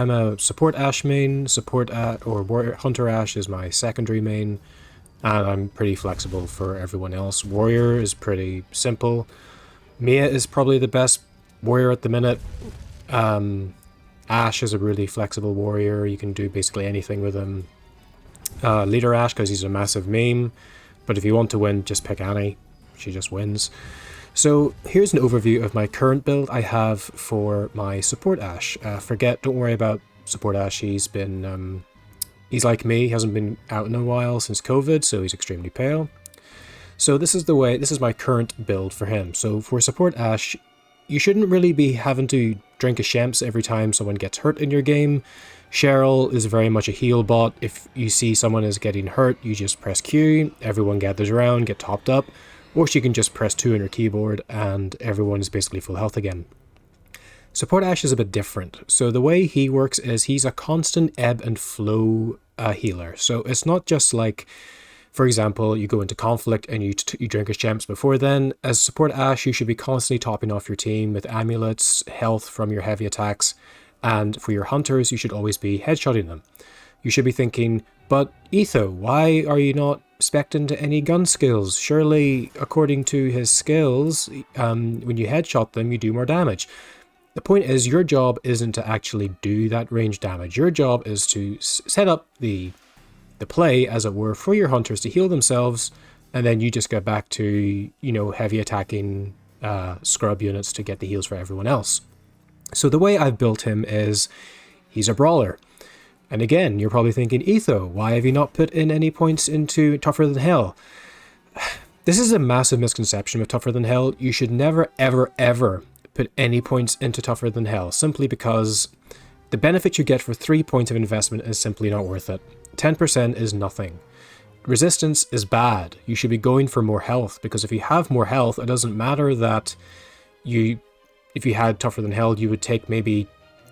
I'm a support Ash main, or Warrior Hunter Ash is my secondary main, and I'm pretty flexible for everyone else. Warrior is pretty simple. Mia is probably the best warrior at the minute. Ash is a really flexible warrior. You can do basically anything with him. Leader Ash, because he's a massive meme, but if you want to win, just pick Annie. She just wins. So here's an overview of my current build I have for my support Ash. Don't worry about support Ash. He's like me. He hasn't been out in a while since COVID, so he's extremely pale. So this is my current build for him. So for support Ash, you shouldn't really be having to drink a Shemps every time someone gets hurt in your game. Cheryl is very much a heal bot. If you see someone is getting hurt, you just press Q, everyone gathers around, get topped up. Or she can just press 2 on her keyboard and everyone is basically full health again. Support Ash is a bit different. So the way he works is he's a constant ebb and flow healer. So it's not just like, for example, you go into conflict and you drink a Shemps before then. As support Ash, you should be constantly topping off your team with amulets, health from your heavy attacks, and for your hunters, you should always be headshotting them. You should be thinking, but Etho, why are you not spec'd into any gun skills? Surely, according to his skills, when you headshot them, you do more damage. The point is, your job isn't to actually do that range damage. Your job is to set up the play, as it were, for your hunters to heal themselves, and then you just go back to, heavy attacking scrub units to get the heals for everyone else. So the way I've built him is, he's a brawler. And again, you're probably thinking, Etho, why have you not put in any points into Tougher Than Hell? This is a massive misconception with Tougher Than Hell. You should never, ever, ever put any points into Tougher Than Hell, simply because the benefit you get for 3 points of investment is simply not worth it. 10% is nothing. Resistance is bad. You should be going for more health, because if you have more health, it doesn't matter that if you had Tougher Than Hell, you would take maybe,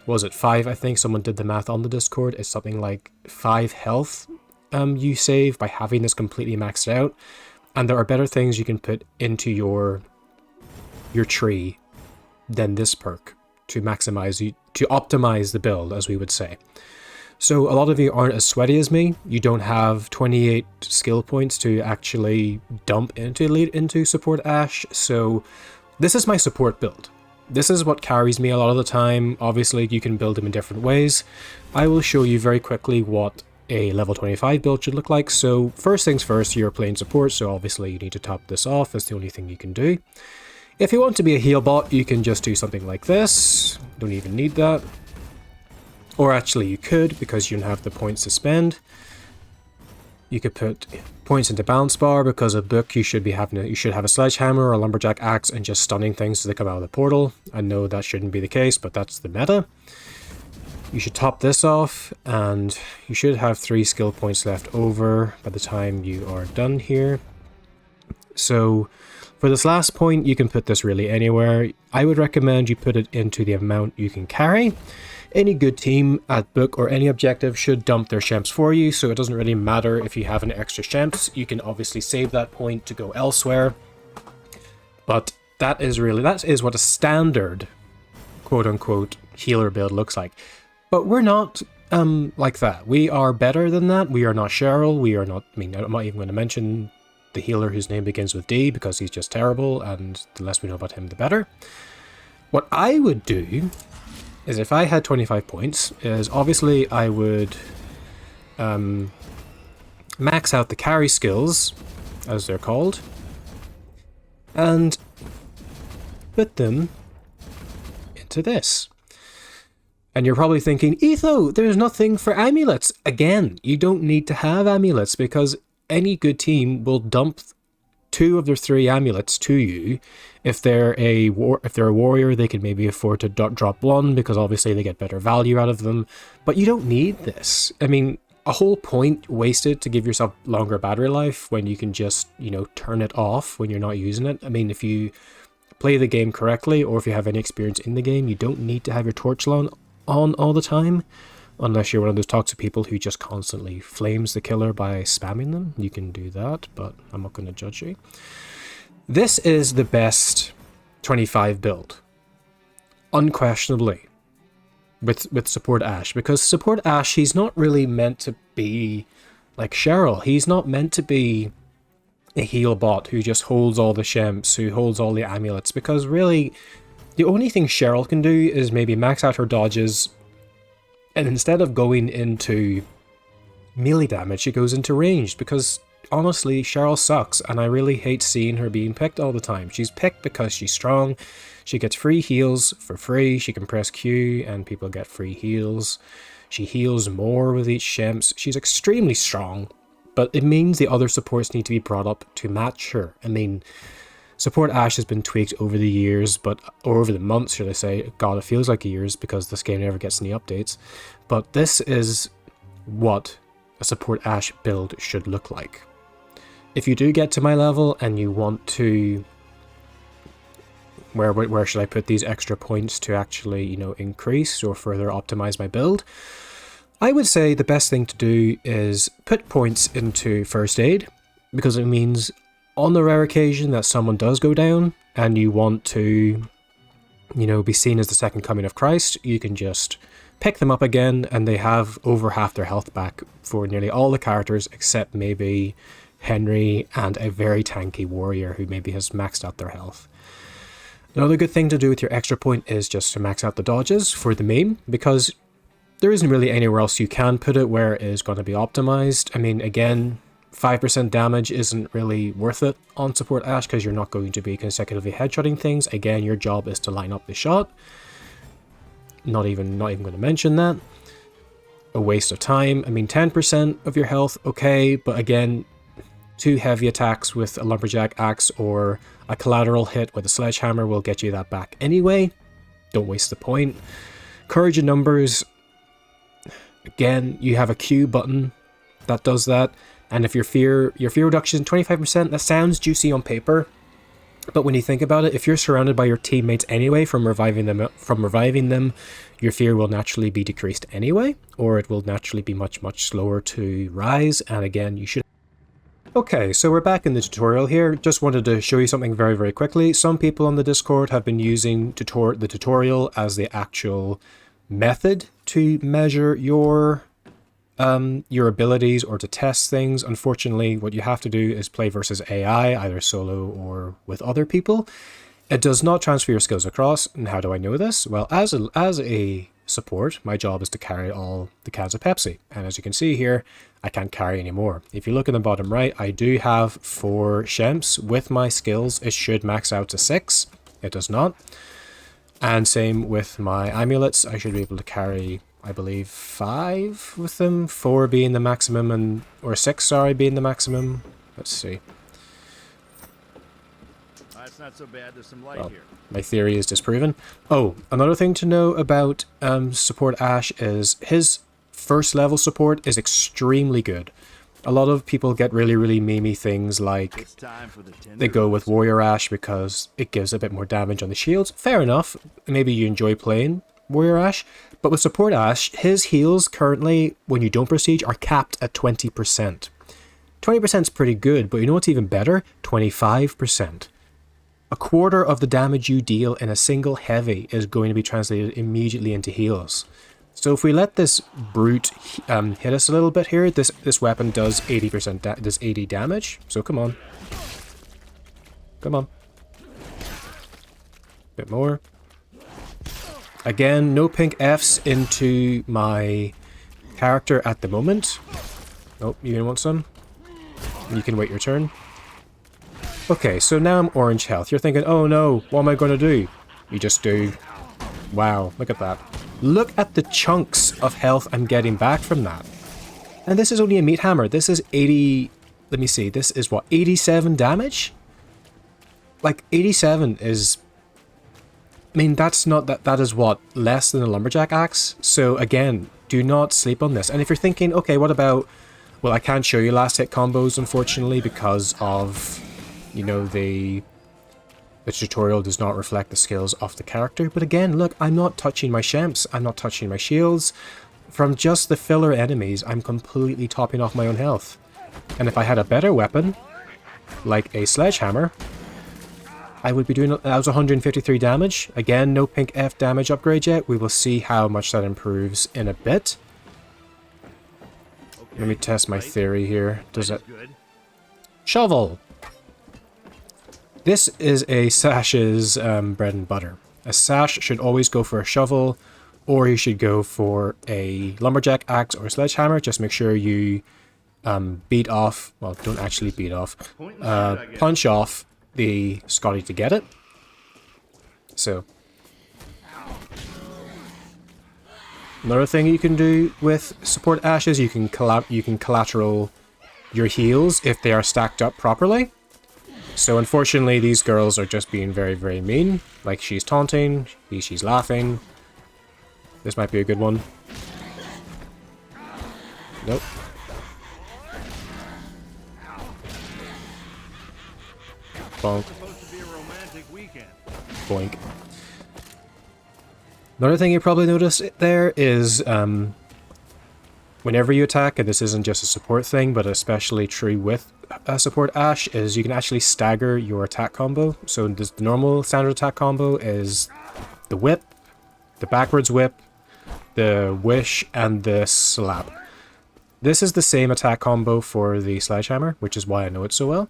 was it 5, I think? Someone did the math on the Discord. It's something like 5 health you save by having this completely maxed out. And there are better things you can put into your tree than this perk to optimize the build, as we would say. So a lot of you aren't as sweaty as me. You don't have 28 skill points to actually dump into support Ash. So this is my support build. This is what carries me a lot of the time. Obviously, you can build them in different ways. I will show you very quickly what a level 25 build should look like. So first things first, you're playing support, so obviously you need to top this off. That's the only thing you can do. If you want to be a heal bot, you can just do something like this. Don't even need that. Or actually you could, because you don't have the points to spend. You could put points into balance bar, because a book you should have a sledgehammer or a lumberjack axe and just stunning things as they come out of the portal. I know that shouldn't be the case, but that's the meta. You should top this off, and you should have 3 skill points left over by the time you are done here. So for this last point, you can put this really anywhere. I would recommend you put it into the amount you can carry. Any good team at book or any objective should dump their Shemps for you, so it doesn't really matter if you have an extra Shemps. You can obviously save that point to go elsewhere. But that is what a standard quote-unquote healer build looks like. But we're not like that. We are better than that. We are not Cheryl. We are not, I'm not even going to mention the healer whose name begins with D, because he's just terrible, and the less we know about him, the better. What I would do is, if I had 25 points, is obviously I would max out the carry skills, as they're called, and put them into this. And you're probably thinking, Etho, there's nothing for amulets. Again, you don't need to have amulets, because any good team will dump 2 of their 3 amulets to you. If they're a warrior, they can maybe afford to drop 1, because obviously they get better value out of them. But you don't need this. A whole point wasted to give yourself longer battery life when you can just, turn it off when you're not using it. If you play the game correctly, or if you have any experience in the game, you don't need to have your torch on all the time. Unless you're one of those toxic people who just constantly flames the killer by spamming them. You can do that, but I'm not going to judge you. This is the best 25 build. Unquestionably. with support Ashe, because support Ashe, he's not really meant to be like Cheryl. He's not meant to be a heal bot who just holds all the shemps, who holds all the amulets, because really the only thing Cheryl can do is maybe max out her dodges, and instead of going into melee damage, she goes into ranged, because honestly, Cheryl sucks, and I really hate seeing her being picked all the time. She's picked because she's strong, she gets free heals for free, she can press Q and people get free heals. She heals more with each shemps. She's extremely strong, but it means the other supports need to be brought up to match her. I mean, support Ashe has been tweaked over the years, or over the months, should I say. God, it feels like years because this game never gets any updates. But this is what a support Ashe build should look like. If you do get to my level and you want to... Where should I put these extra points to actually, you know, increase or further optimize my build? I would say the best thing to do is put points into first aid, because it means on the rare occasion that someone does go down and you want to, you know, be seen as the second coming of Christ, you can just pick them up again and they have over half their health back for nearly all the characters except maybe Henry and a very tanky warrior who maybe has maxed out their health. Another good thing to do with your extra point is just to max out the dodges for the meme, because there isn't really anywhere else you can put it where it is going to be optimized. I mean, again, 5% damage isn't really worth it on support Ashe because you're not going to be consecutively headshotting things. Again, your job is to line up the shot. Not even going to mention that. A waste of time. I mean, 10% of your health, okay, but again, 2 heavy attacks with a lumberjack axe or a collateral hit with a sledgehammer will get you that back anyway. Don't waste the point. Courage in numbers. Again, you have a Q button that does that, and if your fear reduction is 25%, that sounds juicy on paper, but when you think about it, if you're surrounded by your teammates anyway from reviving them, your fear will naturally be decreased anyway, or it will naturally be much slower to rise. And again, you should... Okay, so we're back in the tutorial here. Just wanted to show you something very quickly. Some people on the Discord have been using the tutorial as the actual method to measure your abilities or to test things. Unfortunately, what you have to do is play versus AI, either solo or with other people. It does not transfer your skills across. And how do I know this? Well, as a support, my job is to carry all the cans of Pepsi. And as you can see here, I can't carry anymore. If you look in the bottom right, I do have 4 shemps. With my skills, it should max out to 6. It does not. And same with my amulets, I should be able to carry, I believe, 5 with them, 4 being the maximum, or 6, sorry, being the maximum. Let's see. It's not so bad, there's some light here. My theory is disproven. Oh, another thing to know about support Ashe is his first level support is extremely good. A lot of people get really memey things like they go with Warrior Ashe because it gives a bit more damage on the shields. Fair enough, maybe you enjoy playing Warrior Ashe, but with support Ashe, his heals currently, when you don't prestige, are capped at 20%. 20% is pretty good, but you know what's even better? 25%. A quarter of the damage you deal in a single heavy is going to be translated immediately into heals. So if we let this brute hit us a little bit here, this weapon does 80 damage. So come on. Come on. Bit more. Again, no pink Fs into my character at the moment. Oh, you gonna want some? You can wait your turn. Okay, so now I'm orange health. You're thinking, oh no, what am I gonna do? You just do. Wow, look at that. Look at the chunks of health I'm getting back from that. And this is only a meat hammer. This is 80... Let me see. This is what? 87 damage? Like, 87 is... I mean, that's not... That is what? Less than a lumberjack axe? So, again, do not sleep on this. And if you're thinking, okay, what about... Well, I can't show you last hit combos, unfortunately, because of, you know, the tutorial does not reflect the skills of the character. But again, look, I'm not touching my shemps. I'm not touching my shields. From just the filler enemies, I'm completely topping off my own health. And if I had a better weapon, like a sledgehammer, I would be doing... That was 153 damage. Again, no pink F damage upgrade yet. We will see how much that improves in a bit. Okay, Let me test my theory here. Does it... good. Shovel! This is a Sash's bread and butter. A Sash should always go for a shovel, or you should go for a lumberjack axe or a sledgehammer. Just make sure you beat off... Well, don't actually beat off. Punch off the Scotty to get it. So... Another thing you can do with support ashes, you can collateral your heals if they are stacked up properly. So unfortunately these girls are just being very, very mean. Like she's taunting, she's laughing. This might be a good one. Nope. Bonk. Boink. Another thing you probably noticed there is whenever you attack, and this isn't just a support thing, but especially true with support Ash, is you can actually stagger your attack combo. So the normal standard attack combo is the whip, the backwards whip, the wish, and the slap. This is the same attack combo for the sledgehammer, which is why I know it so well.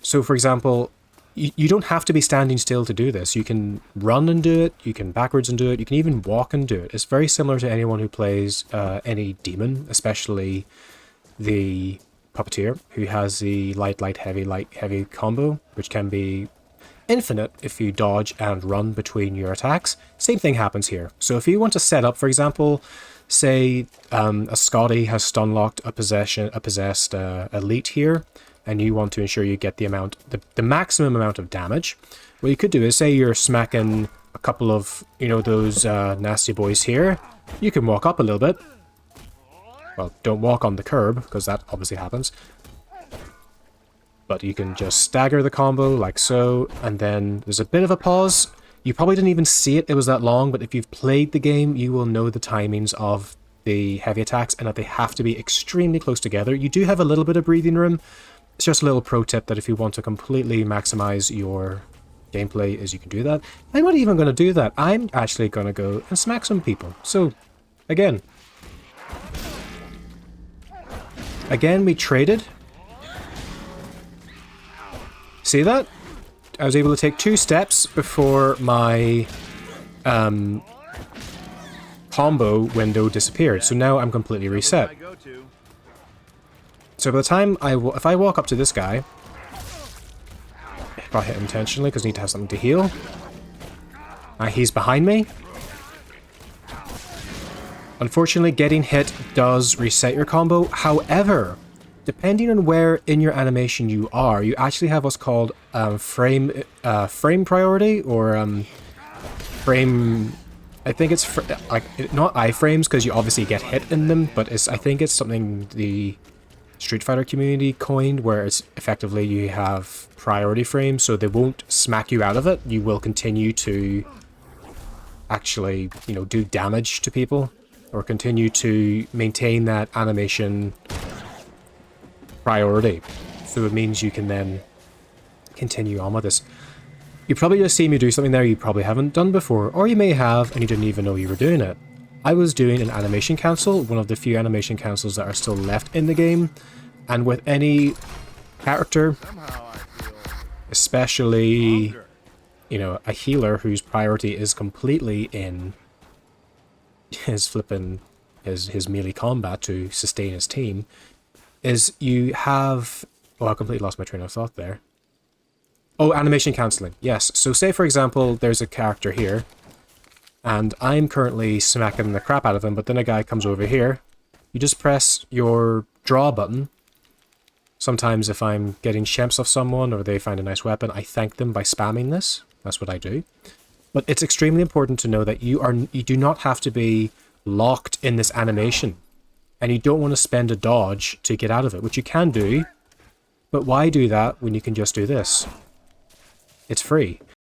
So for example, you don't have to be standing still to do this. You can run and do it, you can backwards and do it, you can even walk and do it. It's very similar to anyone who plays any demon, especially the puppeteer, who has the light, heavy combo, which can be infinite if you dodge and run between your attacks. Same thing happens here. So if you want to set up, for example, say a Scotty has stun locked a possessed elite here, and you want to ensure you get the maximum amount of damage, what you could do is, say you're smacking a couple of, those nasty boys here, you can walk up a little bit. Well, don't walk on the curb, because that obviously happens. But you can just stagger the combo, like so, and then there's a bit of a pause. You probably didn't even see it was that long, but if you've played the game, you will know the timings of the heavy attacks, and that they have to be extremely close together. You do have a little bit of breathing room. It's just a little pro tip that if you want to completely maximize your gameplay, is you can do that. I'm not even going to do that. I'm actually going to go and smack some people. So, again, we traded. See that? I was able to take 2 steps before my combo window disappeared. So now I'm completely reset. So by the time if I walk up to this guy, if I hit intentionally because I need to have something to heal, he's behind me. Unfortunately, getting hit does reset your combo. However, depending on where in your animation you are, you actually have what's called frame priority, or frame. I think it's not iframes, because you obviously get hit in them, but I think it's something the Street Fighter community coined, where it's effectively you have priority frames, so they won't smack you out of it. You will continue to actually, do damage to people, or continue to maintain that animation priority. So it means you can then continue on with this. You probably just see me do something there you probably haven't done before, or you may have and you didn't even know you were doing it. I was doing an animation cancel, one of the few animation cancels that are still left in the game, and with any character, especially, a healer whose priority is completely in his melee combat to sustain his team, is you have... Oh, I completely lost my train of thought there. Oh, animation cancelling. Yes. So say, for example, there's a character here, and I'm currently smacking the crap out of him, but then a guy comes over here. You just press your draw button. Sometimes if I'm getting shemps off someone, or they find a nice weapon, I thank them by spamming this. That's what I do. But it's extremely important to know that you do not have to be locked in this animation. And you don't want to spend a dodge to get out of it, which you can do. But why do that when you can just do this? It's free.